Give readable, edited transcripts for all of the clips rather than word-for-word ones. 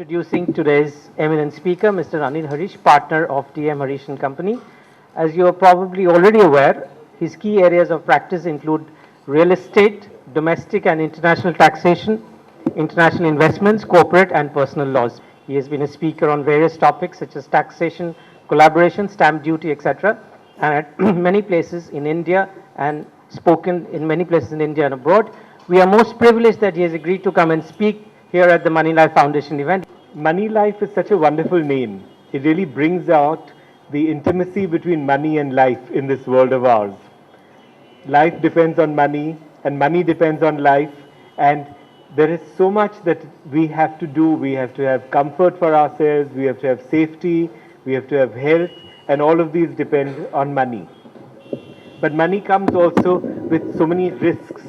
introducing today's eminent speaker, Mr. Anil Harish, partner of DM Harish and Company. As you are probably already aware, his key areas of practice include real estate, domestic and international taxation, international investments, corporate and personal laws. He has been a speaker on various topics such as taxation, collaboration, stamp duty, etc., and at many places in India and spoken in many places in India and abroad. We are most privileged that he has agreed to come and speak here at the Money Life Foundation event. Money Life is such a wonderful name. It really brings out the intimacy between money and life in this world of ours. Life depends on money, and money depends on life, and there is so much that we have to do. We have to have comfort for ourselves, we have to have safety, we have to have health, and all of these depend on money. But money comes also with so many risks,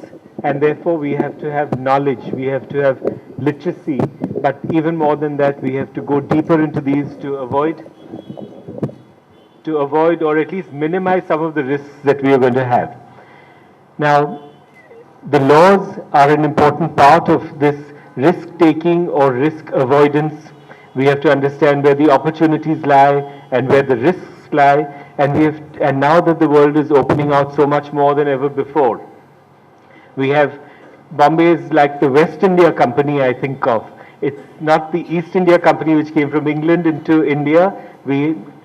and therefore we have to have knowledge, we have to have literacy, but even more than that, we have to go deeper into these to avoid or at least minimize some of the risks that we are going to have. Now, the laws are an important part of this risk-taking or risk avoidance. We have to understand where the opportunities lie and where the risks lie, and now that the world is opening out so much more than ever before, we have Bombay is like the West India Company, I think of. It's not the East India Company which came from England into India.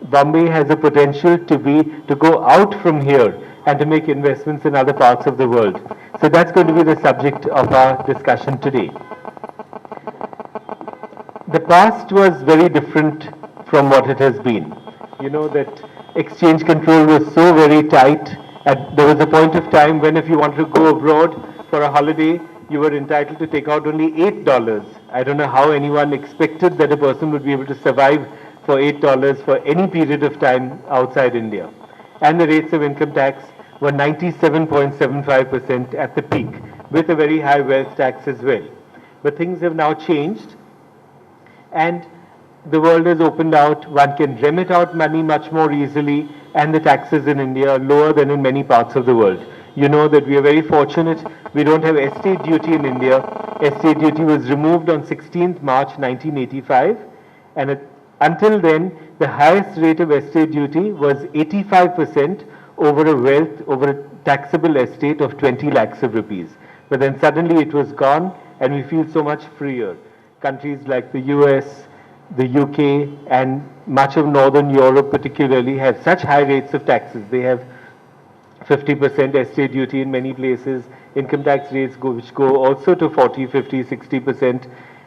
Bombay has a potential to go out from here and to make investments in other parts of the world. So that's going to be the subject of our discussion today. The past was very different from what it has been. You know that exchange control was so very tight. There was a point of time when if you wanted to go abroad for a holiday, you were entitled to take out only $8. I don't know how anyone expected that a person would be able to survive for $8 for any period of time outside India. And the rates of income tax were 97.75% at the peak, with a very high wealth tax as well. But things have now changed, and the world has opened out. One can remit out money much more easily, and the taxes in India are lower than in many parts of the world. You know that we are very fortunate. We don't have estate duty in India. Estate duty was removed on 16th March 1985, and until then, the highest rate of estate duty was 85% over a taxable estate of 20 lakhs of rupees. But then suddenly it was gone, and we feel so much freer. Countries like the US, the UK, and much of Northern Europe particularly have such high rates of taxes. They have 50% estate duty in many places, income tax rates which go also to 40, 50, 60%,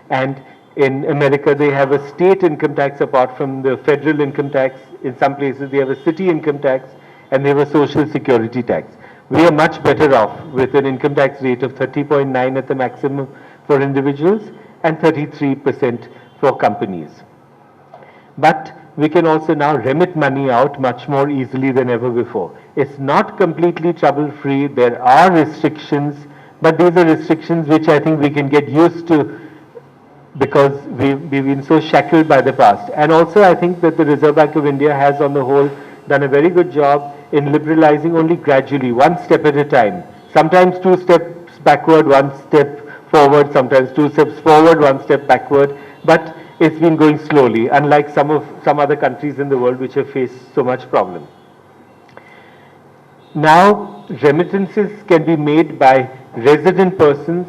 and in America they have a state income tax apart from the federal income tax. In some places they have a city income tax, and they have a social security tax. We are much better off with an income tax rate of 30.9 at the maximum for individuals and 33% for companies. But we can also now remit money out much more easily than ever before. It's not completely trouble-free. There are restrictions, but these are restrictions which I think we can get used to because we've been so shackled by the past. And also I think that the Reserve Bank of India has on the whole done a very good job in liberalizing only gradually, one step at a time. Sometimes 2 steps backward, 1 step forward, sometimes 2 steps forward, 1 step backward, but it's been going slowly, unlike some other countries in the world which have faced so much problem. Now, remittances can be made by resident persons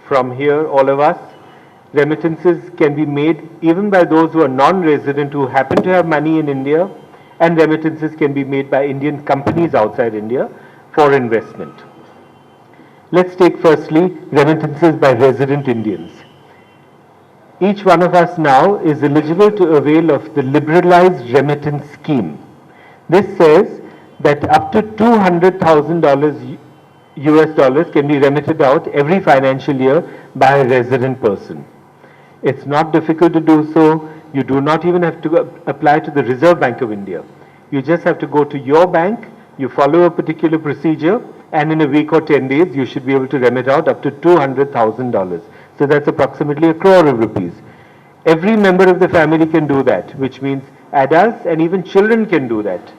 from here, all of us. Remittances can be made even by those who are non-resident who happen to have money in India, and remittances can be made by Indian companies outside India for investment. Let's take firstly remittances by resident Indians. Each one of us now is eligible to avail of the liberalized remittance scheme. This says that up to $200,000 US dollars can be remitted out every financial year by a resident person. It's not difficult to do so. You do not even have to apply to the Reserve Bank of India. You just have to go to your bank, you follow a particular procedure, and in a week or 10 days you should be able to remit out up to $200,000. So that's approximately ₹1 crore. Every member of the family can do that, which means adults and even children can do that.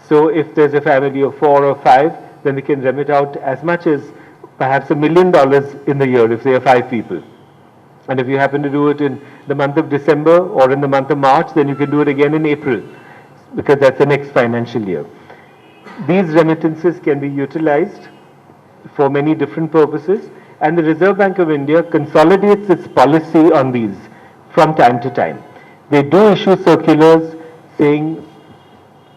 So if there's a family of 4 or 5, then they can remit out as much as perhaps $1 million in the year if there are 5 people. And if you happen to do it in the month of December or in the month of March, then you can do it again in April, because that's the next financial year. These remittances can be utilized for many different purposes, and the Reserve Bank of India consolidates its policy on these from time to time. They do issue circulars saying,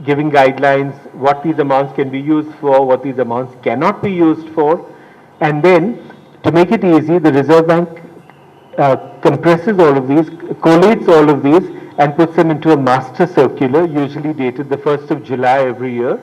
giving guidelines, what these amounts can be used for, what these amounts cannot be used for, and then to make it easy, the Reserve Bank compresses all of these, collates all of these, and puts them into a master circular, usually dated the 1st of July every year.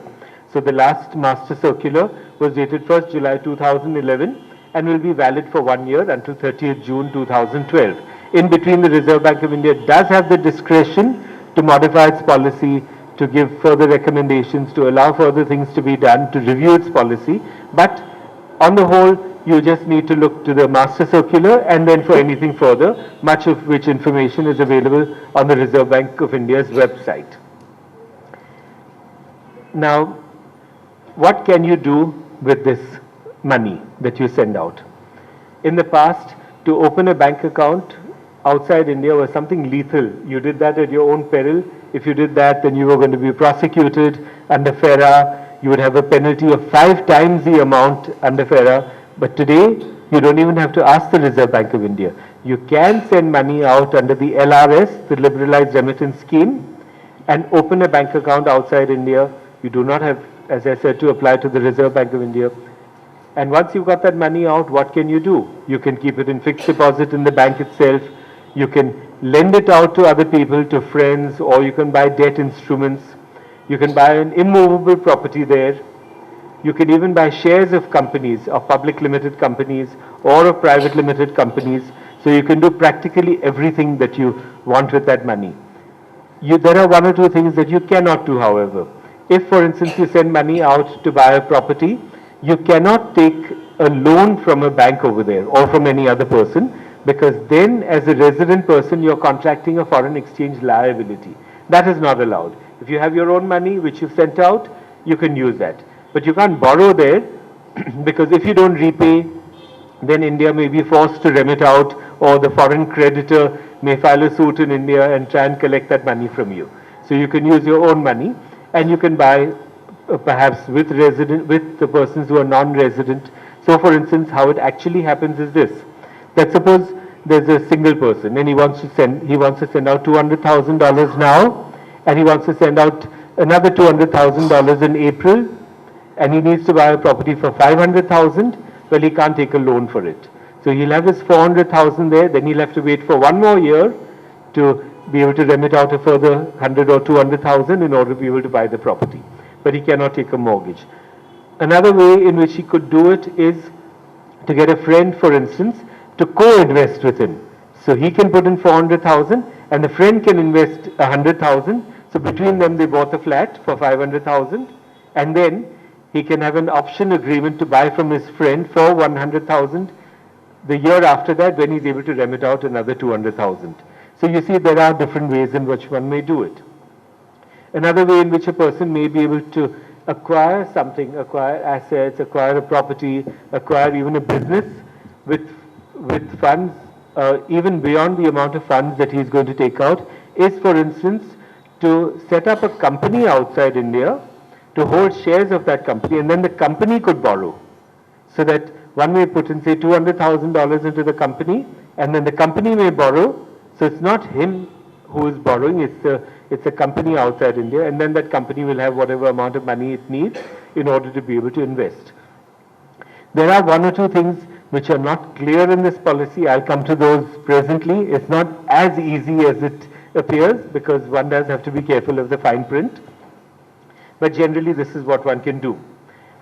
So the last master circular was dated 1st July 2011 and will be valid for 1 year until 30th June 2012. In between, the Reserve Bank of India does have the discretion to modify its policy, to give further recommendations, to allow further things to be done, to review its policy. But on the whole, you just need to look to the master circular and then for anything further, much of which information is available on the Reserve Bank of India's website. Now, what can you do with this money that you send out? In the past, to open a bank account outside India was something lethal. You did that at your own peril. If you did that, then you were going to be prosecuted under FERA. You would have a penalty of 5 times the amount under FERA. But today, you don't even have to ask the Reserve Bank of India. You can send money out under the LRS, the Liberalized Remittance Scheme, and open a bank account outside India. You do not have, as I said, to apply to the Reserve Bank of India. And once you've got that money out, what can you do? You can keep it in fixed deposit in the bank itself. You can lend it out to other people, to friends, or you can buy debt instruments. You can buy an immovable property there. You can even buy shares of companies, of public limited companies, or of private limited companies. So you can do practically everything that you want with that money. There are 1 or 2 things that you cannot do, however. If, for instance, you send money out to buy a property, you cannot take a loan from a bank over there or from any other person, because then as a resident person, you're contracting a foreign exchange liability. That is not allowed. If you have your own money which you've sent out, you can use that. But you can't borrow there, because if you don't repay, then India may be forced to remit out, or the foreign creditor may file a suit in India and try and collect that money from you. So you can use your own money, and you can buy perhaps with the persons who are non-resident. So for instance, how it actually happens is this: that suppose there's a single person and he wants to send out $200,000 now, and he wants to send out another $200,000 in April, and he needs to buy a property for $500,000. Well, he can't take a loan for it. So he'll have his $400,000 there, then he'll have to wait for 1 more year to be able to remit out a further 100 or 200,000 in order to be able to buy the property. But he cannot take a mortgage. Another way in which he could do it is to get a friend, for instance, to co-invest with him. So he can put in 400,000 and the friend can invest 100,000. So between them they bought a flat for 500,000, and then he can have an option agreement to buy from his friend for 100,000 the year after that, when he's able to remit out another 200,000. So you see, there are different ways in which one may do it. Another way in which a person may be able to acquire something, acquire assets, acquire a property, acquire even a business with funds, even beyond the amount of funds that he's going to take out, is, for instance, to set up a company outside India, to hold shares of that company, and then the company could borrow. So that one may put in, say, $200,000 into the company, and then the company may borrow. So it's not him who is borrowing, it's a company outside India, and then that company will have whatever amount of money it needs in order to be able to invest. There are 1 or 2 things which are not clear in this policy. I'll come to those presently. It's not as easy as it appears, because one does have to be careful of the fine print. But generally, this is what one can do.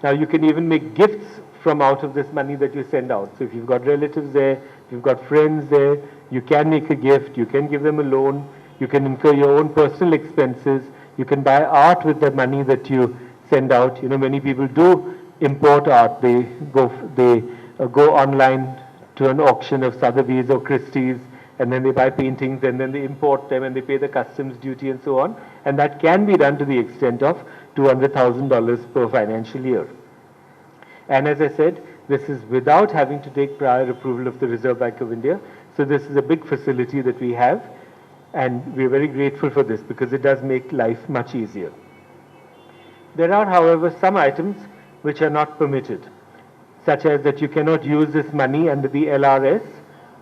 Now, you can even make gifts from out of this money that you send out. So if you've got relatives there, if you've got friends there, you can make a gift, you can give them a loan, you can incur your own personal expenses, you can buy art with the money that you send out. You know, many people do import art. They go online to an auction of Sotheby's or Christie's, and then they buy paintings, and then they import them, and they pay the customs duty and so on. And that can be done to the extent of $200,000 per financial year. And as I said, this is without having to take prior approval of the Reserve Bank of India. So this is a big facility that we have, and we're very grateful for this because it does make life much easier. There are, however, some items which are not permitted, such as that you cannot use this money under the LRS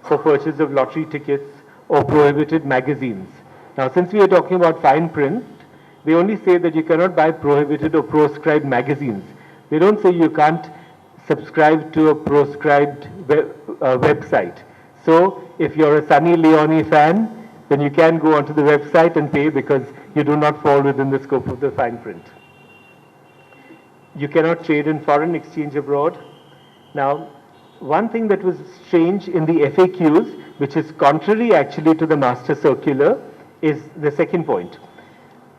for purchase of lottery tickets or prohibited magazines. Now, since we are talking about fine print, they only say that you cannot buy prohibited or proscribed magazines. They don't say you can't subscribe to a proscribed website. So, if you're a Sunny Leone fan, then you can go onto the website and pay because you do not fall within the scope of the fine print. You cannot trade in foreign exchange abroad. Now, one thing that was strange in the FAQs, which is contrary actually to the Master Circular, is the second point.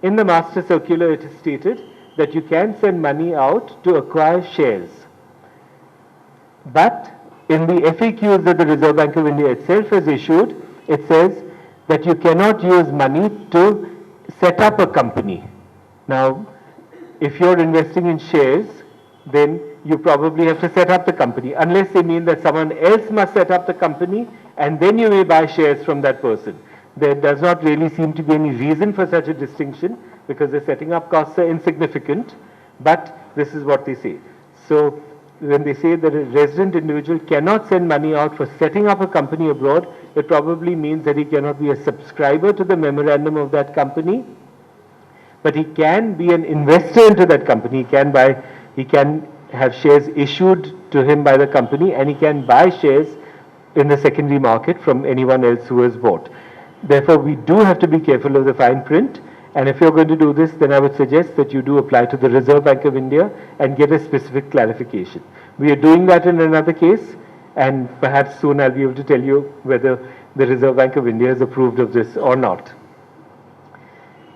In the Master Circular, it is stated that you can send money out to acquire shares. But in the FAQs that the Reserve Bank of India itself has issued, it says that you cannot use money to set up a company. Now, if you're investing in shares, then you probably have to set up the company, unless they mean that someone else must set up the company and then you may buy shares from that person. There does not really seem to be any reason for such a distinction because the setting up costs are insignificant, but this is what they say. So when they say that a resident individual cannot send money out for setting up a company abroad, it probably means that he cannot be a subscriber to the memorandum of that company, but he can be an investor into that company. He can have shares issued to him by the company, and he can buy shares in the secondary market from anyone else who has bought. Therefore, we do have to be careful of the fine print, and if you're going to do this, then I would suggest that you do apply to the Reserve Bank of India and get a specific clarification. We are doing that in another case, and perhaps soon I'll be able to tell you whether the Reserve Bank of India has approved of this or not.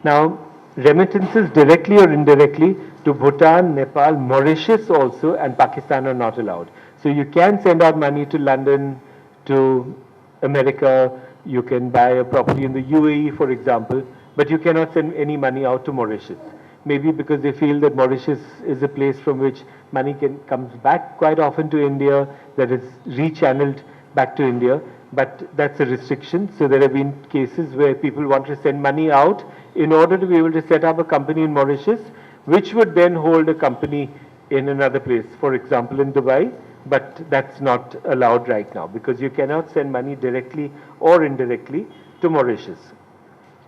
Now, remittances directly or indirectly to Bhutan, Nepal, Mauritius also, and Pakistan are not allowed. So you can send out money to London, to America, you can buy a property in the UAE, for example, but you cannot send any money out to Mauritius. Maybe because they feel that Mauritius is a place from which money comes back quite often to India, that is rechanneled back to India, but that's a restriction. So there have been cases where people want to send money out in order to be able to set up a company in Mauritius, which would then hold a company in another place, for example in Dubai, but that's not allowed right now because you cannot send money directly or indirectly to Mauritius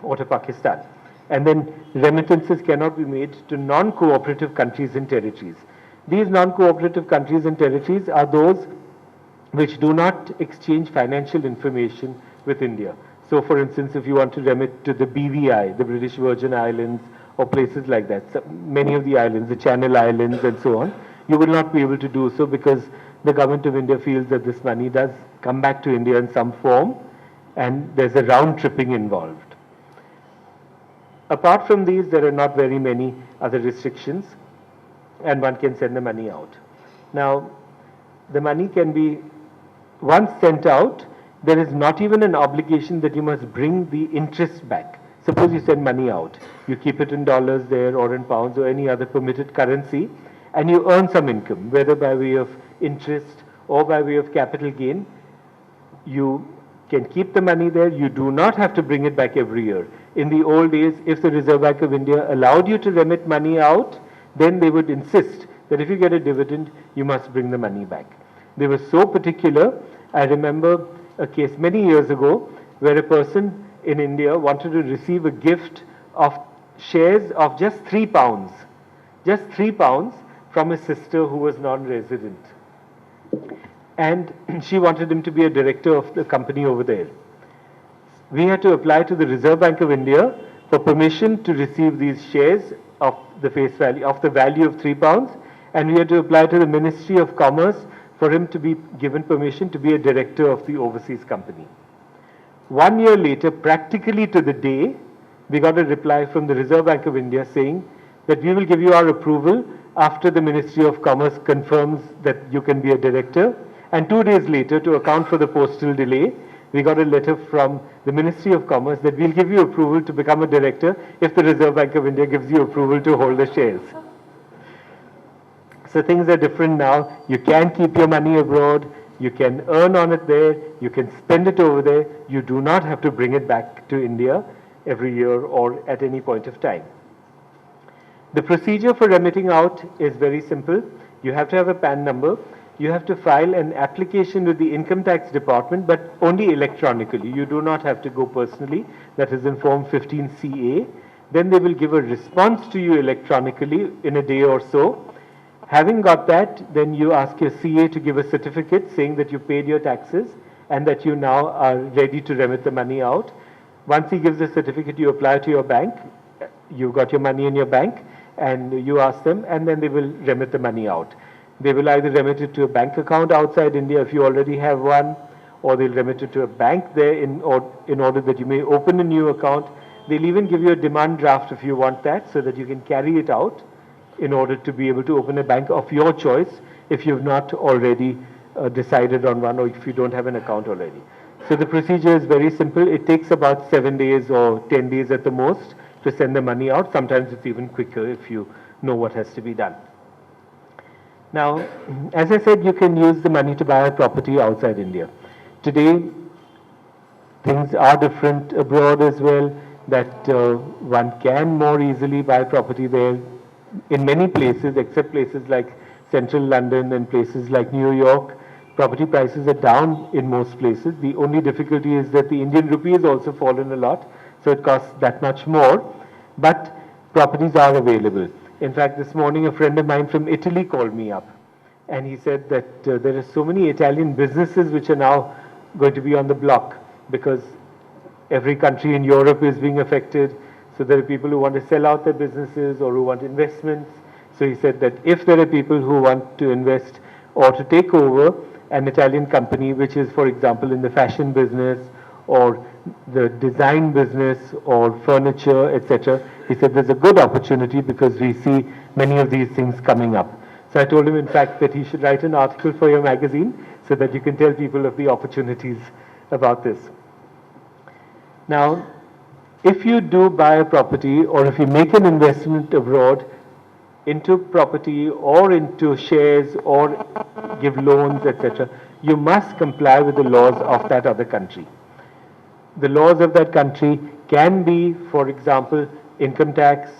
or to Pakistan. And then remittances cannot be made to non-cooperative countries and territories. These non-cooperative countries and territories are those which do not exchange financial information with India. So for instance, if you want to remit to the BVI, the British Virgin Islands, or places like that, so many of the islands, the Channel Islands and so on, you will not be able to do so because the government of India feels that this money does come back to India in some form and there's a round tripping involved. Apart from these, there are not very many other restrictions and one can send the money out. Now, the money can be, once sent out, there is not even an obligation that you must bring the interest back. Suppose you send money out, you keep it in dollars there or in pounds or any other permitted currency, and you earn some income, whether by way of interest or by way of capital gain. You can keep the money there. You do not have to bring it back every year. In the old days, if the Reserve Bank of India allowed you to remit money out, then they would insist that if you get a dividend, you must bring the money back. They were so particular. I remember a case many years ago where a person in India wanted to receive a gift of shares of just £3, from his sister who was non-resident. And she wanted him to be a director of the company over there. We had to apply to the Reserve Bank of India for permission to receive these shares of the face value, of the value of £3, and we had to apply to the Ministry of Commerce for him to be given permission to be a director of the overseas company. 1 year later, practically to the day, we got a reply from the Reserve Bank of India saying that we will give you our approval after the Ministry of Commerce confirms that you can be a director. And 2 days later, to account for the postal delay, we got a letter from the Ministry of Commerce that we'll give you approval to become a director if the Reserve Bank of India gives you approval to hold the shares. So things are different now. You can keep your money abroad. You can earn on it there, you can spend it over there, you do not have to bring it back to India every year or at any point of time. The procedure for remitting out is very simple. You have to have a PAN number. You have to file an application with the Income Tax Department, but only electronically. You do not have to go personally. That is in Form 15CA. Then they will give a response to you electronically in a day or so. Having got that, then you ask your CA to give a certificate saying that you paid your taxes and that you now are ready to remit the money out. Once he gives the certificate, you apply to your bank. You got your money in your bank and you ask them, and then they will remit the money out. They will either remit it to a bank account outside India if you already have one, or they'll remit it to a bank there in order that you may open a new account. They'll even give you a demand draft if you want that, so that you can carry it out in order to be able to open a bank of your choice if you've not already decided on one, or if you don't have an account already. So the procedure is very simple. It takes about 7 days or 10 days at the most to send the money out. Sometimes it's even quicker if you know what has to be done. Now, as I said, you can use the money to buy a property outside India. Today, things are different abroad as well, that one can more easily buy property there in many places, except places like central London and places like New York. Property prices are down in most places. The only difficulty is that the Indian rupee has also fallen a lot, so it costs that much more, but properties are available. In fact, this morning a friend of mine from Italy called me up, and he said that there are so many Italian businesses which are now going to be on the block because every country in Europe is being affected. So there are people who want to sell out their businesses or who want investments. So he said that if there are people who want to invest or to take over an Italian company, which is, for example, in the fashion business or the design business or furniture, etc., he said there's a good opportunity because we see many of these things coming up. So I told him, in fact, that he should write an article for your magazine so that you can tell people of the opportunities about this. Now, if you do buy a property or if you make an investment abroad into property or into shares or give loans, etc., you must comply with the laws of that other country. The laws of that country can be, for example, income tax.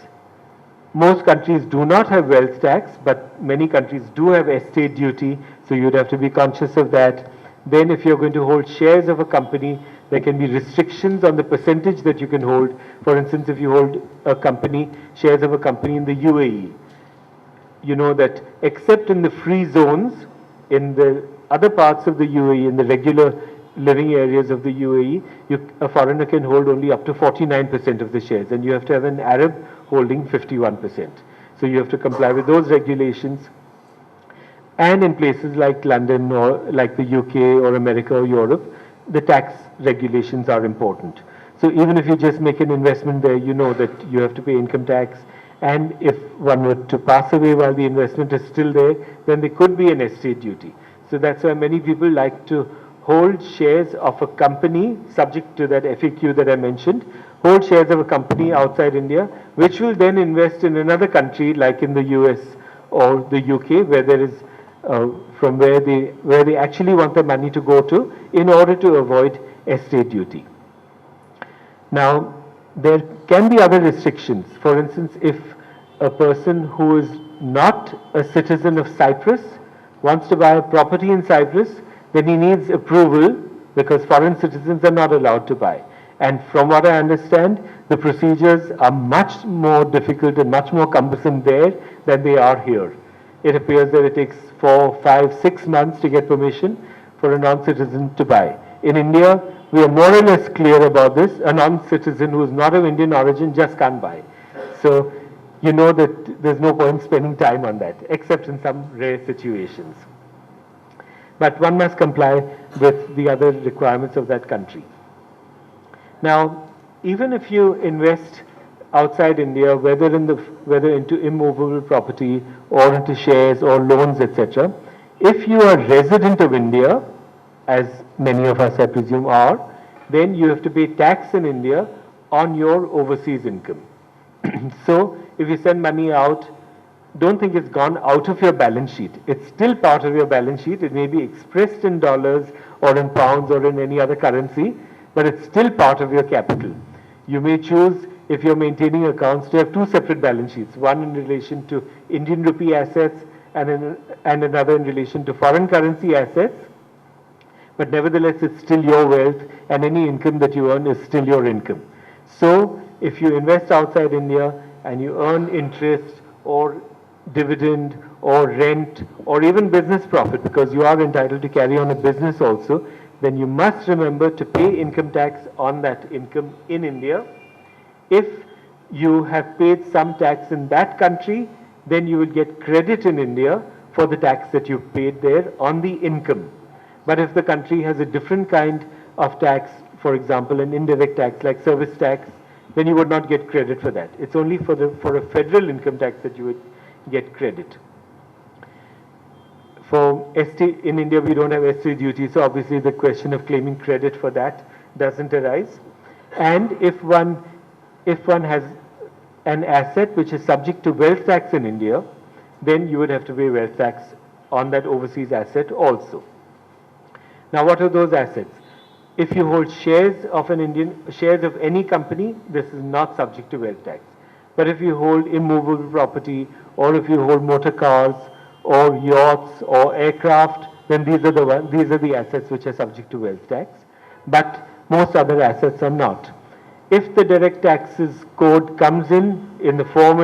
Most countries do not have wealth tax, but many countries do have estate duty, so you'd have to be conscious of that. Then if you're going to hold shares of a company, there can be restrictions on the percentage that you can hold. For instance, if you hold a company, shares of a company in the UAE, you know that except in the free zones, in the other parts of the UAE, in the regular living areas of the UAE, a foreigner can hold only up to 49% of the shares, and you have to have an Arab holding 51%. So you have to comply with those regulations. And in places like London or like the UK or America or Europe, the tax regulations are important. So even if you just make an investment there, you know that you have to pay income tax. And if one were to pass away while the investment is still there, then there could be an estate duty. So that's why many people like to hold shares of a company, subject to that FAQ that I mentioned, hold shares of a company outside India, which will then invest in another country like in the US or the UK, where there is from where they actually want their money to go to in order to avoid estate duty. Now, there can be other restrictions. For instance, if a person who is not a citizen of Cyprus wants to buy a property in Cyprus, then he needs approval because foreign citizens are not allowed to buy. And from what I understand, the procedures are much more difficult and much more cumbersome there than they are here. It appears that it takes 4, 5, 6 months to get permission for a non-citizen to buy. In India, we are more or less clear about this. A non-citizen who is not of Indian origin just can't buy. So you know that there's no point spending time on that, except in some rare situations. But one must comply with the other requirements of that country. Now, even if you invest outside India, whether into immovable property or into shares or loans, etc., if you are resident of India, as many of us I presume are, then you have to pay tax in India on your overseas income. So if you send money out don't think it's gone out of your balance sheet. It's still part of your balance sheet. It may be expressed in dollars or in pounds or in any other currency, but it's still part of your capital. You may choose, if you're maintaining accounts, to have two separate balance sheets, one in relation to Indian rupee assets and another in relation to foreign currency assets. But nevertheless, it's still your wealth, and any income that you earn is still your income. So if you invest outside India and you earn interest or dividend or rent or even business profit, because you are entitled to carry on a business also, then you must remember to pay income tax on that income in India. If you have paid some tax in that country, then you will get credit in India for the tax that you've paid there on the income. But if the country has a different kind of tax, for example, an indirect tax like service tax, then you would not get credit for that. It's only for a federal income tax that you would get credit. For ST, in India we don't have ST duty, so obviously the question of claiming credit for that doesn't arise. And if one has an asset which is subject to wealth tax in India, then you would have to pay wealth tax on that overseas asset also. Now, what are those assets? If you hold shares of shares of any company, this is not subject to wealth tax. But if you hold immovable property, or if you hold motor cars, or yachts, or aircraft, then these are the assets which are subject to wealth tax. But most other assets are not. If the direct taxes code comes in the form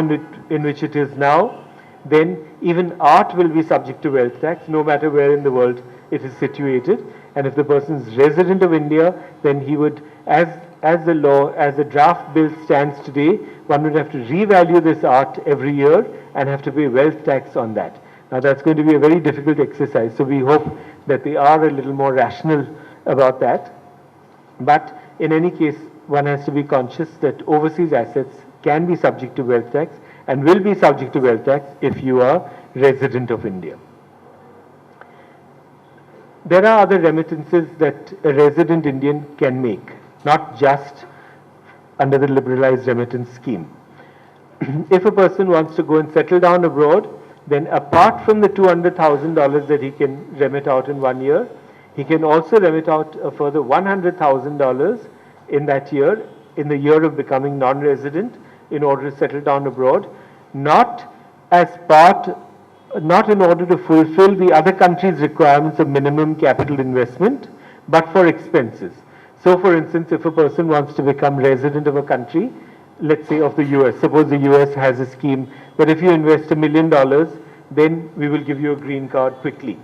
in which it is now, then even art will be subject to wealth tax, no matter where in the world it is situated. And if the person is resident of India, then he would, as the law, as the draft bill stands today, one would have to revalue this art every year and have to pay wealth tax on that. Now that's going to be a very difficult exercise, so we hope that they are a little more rational about that. But in any case, one has to be conscious that overseas assets can be subject to wealth tax and will be subject to wealth tax if you are resident of India. There are other remittances that a resident Indian can make, not just under the liberalized remittance scheme. If a person wants to go and settle down abroad, then apart from the $200,000 that he can remit out in 1 year, he can also remit out a further $100,000 in that year, in the year of becoming non-resident, in order to settle down abroad, not in order to fulfill the other country's requirements of minimum capital investment, but for expenses. So for instance, if a person wants to become resident of a country, let's say of the US, suppose the US has a scheme that if you invest $1 million, then we will give you a green card quickly.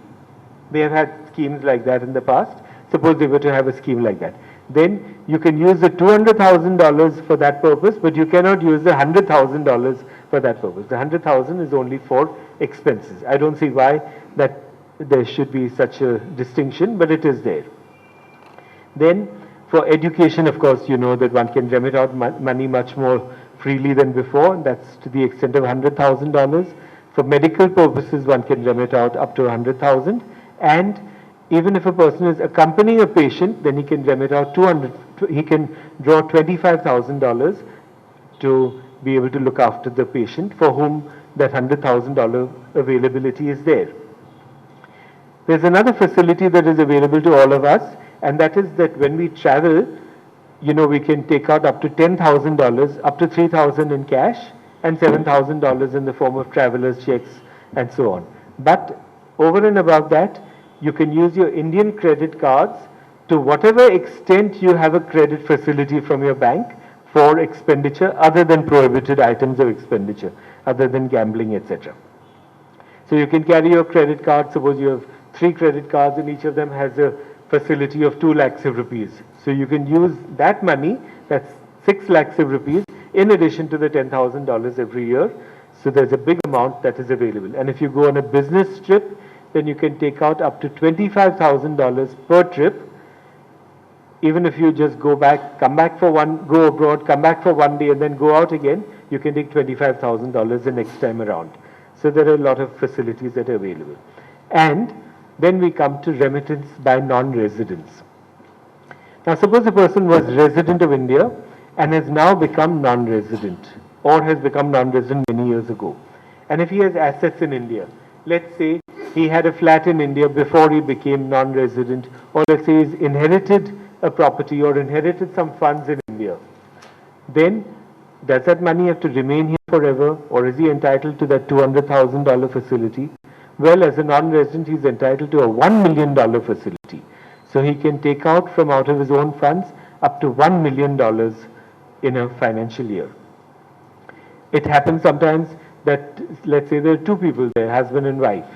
They have had schemes like that in the past. Suppose they were to have a scheme like that. Then you can use the $200,000 for that purpose, but you cannot use the $100,000 for that purpose. The $100,000 is only for expenses. I don't see why that there should be such a distinction, but it is there. Then for education, of course, you know that one can remit out money much more freely than before, and that's to the extent of $100,000. For medical purposes, one can remit out up to $100,000, and even if a person is accompanying a patient, then he can remit out he can draw $25,000 to be able to look after the patient for whom that $100,000 availability is there. There's another facility that is available to all of us, and that is that when we travel, you know, we can take out up to $10,000, up to $3,000 in cash, and $7,000 in the form of traveler's checks and so on. But over and above that, you can use your Indian credit cards to whatever extent you have a credit facility from your bank for expenditure other than prohibited items of expenditure, other than gambling, etc. So you can carry your credit card. Suppose you have 3 credit cards and each of them has a facility of 2 lakhs of rupees. So you can use that money, that's 6 lakhs of rupees, in addition to the $10,000 every year. So there's a big amount that is available. And if you go on a business trip, then you can take out up to $25,000 per trip. Even if you just go abroad, come back for 1 day and then go out again, you can take $25,000 the next time around. So there are a lot of facilities that are available. And then we come to remittance by non-residents. Now suppose a person was resident of India and has now become non-resident, or has become non-resident many years ago. And if he has assets in India, let's say he had a flat in India before he became non-resident, or let's say he's inherited a property or inherited some funds in India, then does that money have to remain here forever, or is he entitled to that $200,000 facility? Well, as a non-resident, he's entitled to a $1 million facility. So he can take out from out of his own funds up to $1 million in a financial year. It happens sometimes that, let's say there are two people there, husband and wife,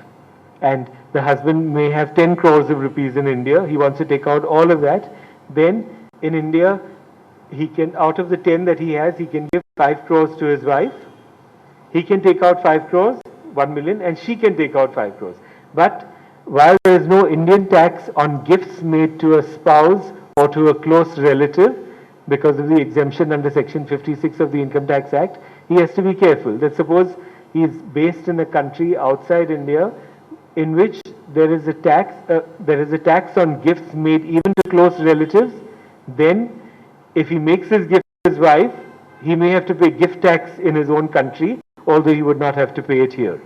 and the husband may have 10 crores of rupees in India. He wants to take out all of that. Then in India, he can, out of the 10 that he has, he can give 5 crores to his wife. He can take out 5 crores, 1 million, and she can take out 5 crores. But while there is no Indian tax on gifts made to a spouse or to a close relative, because of the exemption under Section 56 of the Income Tax Act, he has to be careful that suppose he is based in a country outside India in which there is a tax on gifts made even to close relatives, then if he makes his gift to his wife, he may have to pay gift tax in his own country, although he would not have to pay it here.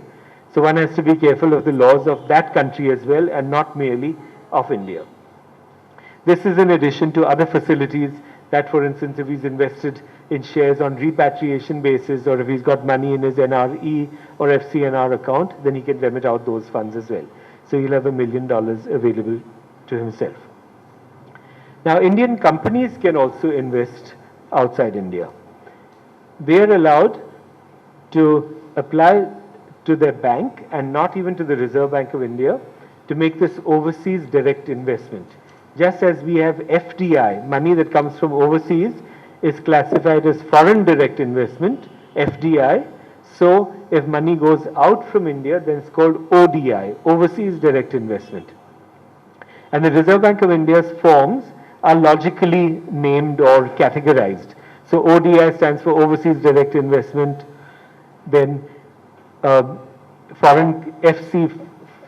So one has to be careful of the laws of that country as well, and not merely of India. This is in addition to other facilities that, for instance, if he's invested in shares on repatriation basis, or if he's got money in his NRE or FCNR account, then he can remit out those funds as well. So he'll have $1 million available to himself. Now, Indian companies can also invest outside India. They are allowed to apply to their bank and not even to the Reserve Bank of India to make this overseas direct investment. Just as we have FDI, money that comes from overseas is classified as foreign direct investment, FDI. So if money goes out from India, then it's called ODI, overseas direct investment. And the Reserve Bank of India's forms are logically named or categorized. So ODI stands for overseas direct investment, then foreign FC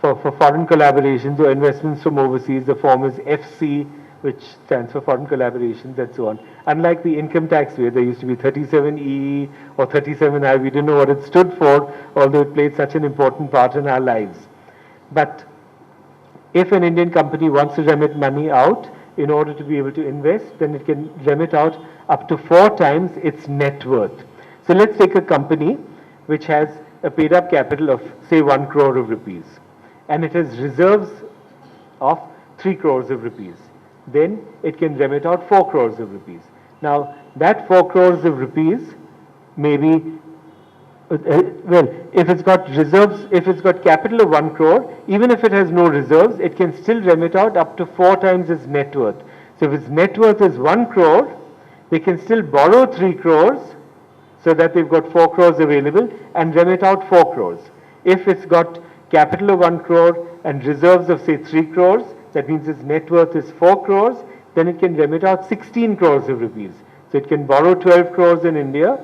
for foreign collaborations or investments from overseas, the form is FC, which stands for foreign collaborations and so on. Unlike the income tax where there used to be 37E or 37I, we didn't know what it stood for, although it played such an important part in our lives. But if an Indian company wants to remit money out in order to be able to invest, then it can remit out up to 4 times its net worth. So let's take a company which has a paid up capital of say 1 crore of rupees, and it has reserves of 3 crores of rupees. Then it can remit out 4 crores of rupees. Now that 4 crores of rupees may be, well, if it's got reserves, if it's got capital of 1 crore, even if it has no reserves, it can still remit out up to 4 times its net worth. So if its net worth is 1 crore, they can still borrow 3 crores so that they've got 4 crores available and remit out 4 crores. If it's got capital of 1 crore and reserves of say 3 crores, that means its net worth is 4 crores, then it can remit out 16 crores of rupees. So it can borrow 12 crores in India,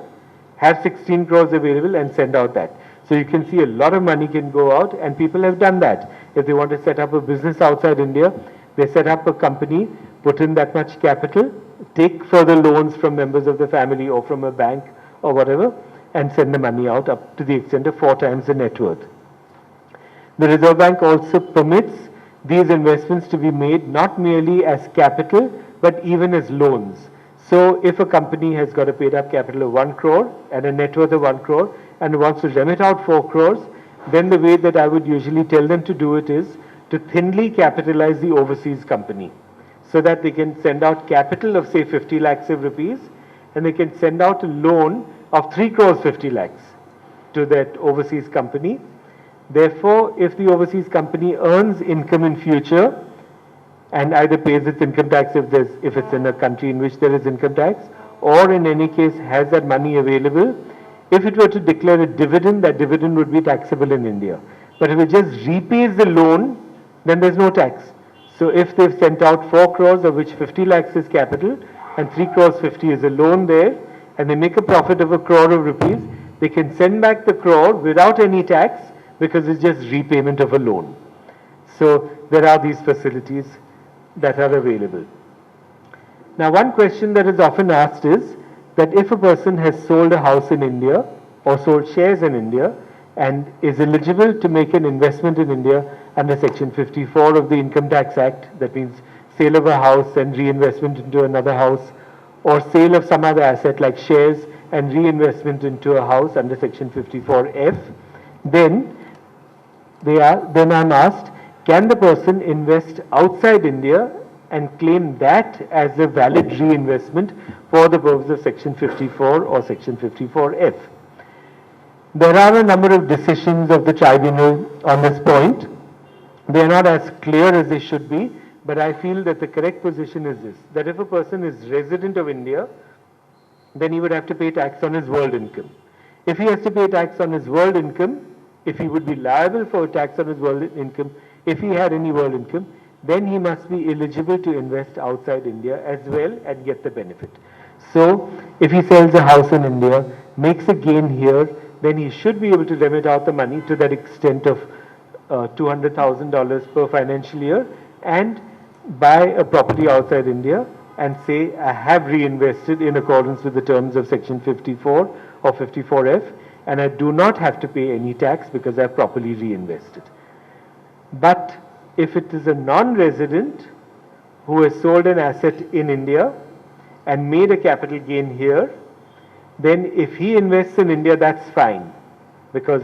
have 16 crores available and send out that. So you can see a lot of money can go out, and people have done that. If they want to set up a business outside India, they set up a company, put in that much capital, take further loans from members of the family or from a bank or whatever, and send the money out up to the extent of 4 times the net worth. The Reserve Bank also permits these investments to be made not merely as capital, but even as loans. So if a company has got a paid up capital of 1 crore and a net worth of 1 crore and wants to remit out 4 crores, then the way that I would usually tell them to do it is to thinly capitalize the overseas company so that they can send out capital of say 50 lakhs of rupees, and they can send out a loan of 3 crores 50 lakhs to that overseas company. Therefore, if the overseas company earns income in future and either pays its income tax if it's in a country in which there is income tax, or in any case has that money available, if it were to declare a dividend, that dividend would be taxable in India. But if it just repays the loan, then there's no tax. So if they've sent out 4 crores, of which 50 lakhs is capital and 3 crores 50 is a loan there, and they make a profit of 1 crore of rupees, they can send back the crore without any tax because it's just repayment of a loan. So there are these facilities that are available. Now one question that is often asked is that if a person has sold a house in India or sold shares in India, and is eligible to make an investment in India under Section 54 of the Income Tax Act, that means sale of a house and reinvestment into another house, or sale of some other asset like shares and reinvestment into a house under Section 54F, then I'm asked, can the person invest outside India and claim that as a valid reinvestment for the purpose of Section 54 or Section 54F? There are a number of decisions of the tribunal on this point. They are not as clear as they should be, but I feel that the correct position is this, that if a person is resident of India, then he would have to pay tax on his world income. If he has to pay tax on his world income, if he would be liable for tax on his world income, if he had any world income, then he must be eligible to invest outside India as well and get the benefit. So, if he sells a house in India, makes a gain here, then he should be able to remit out the money to that extent of $200,000 per financial year and buy a property outside India and say, I have reinvested in accordance with the terms of Section 54 or 54F, and I do not have to pay any tax because I have properly reinvested. But if it is a non-resident who has sold an asset in India and made a capital gain here, then if he invests in India, that's fine, because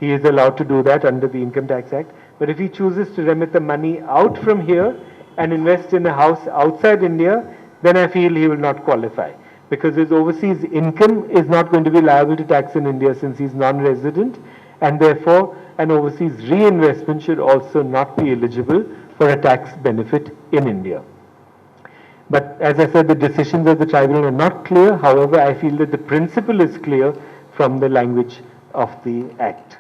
he is allowed to do that under the Income Tax Act. But if he chooses to remit the money out from here and invest in a house outside India, then I feel he will not qualify, because his overseas income is not going to be liable to tax in India since he's non-resident, and therefore an overseas reinvestment should also not be eligible for a tax benefit in India. But as I said, the decisions of the tribunal are not clear. However, I feel that the principle is clear from the language of the Act.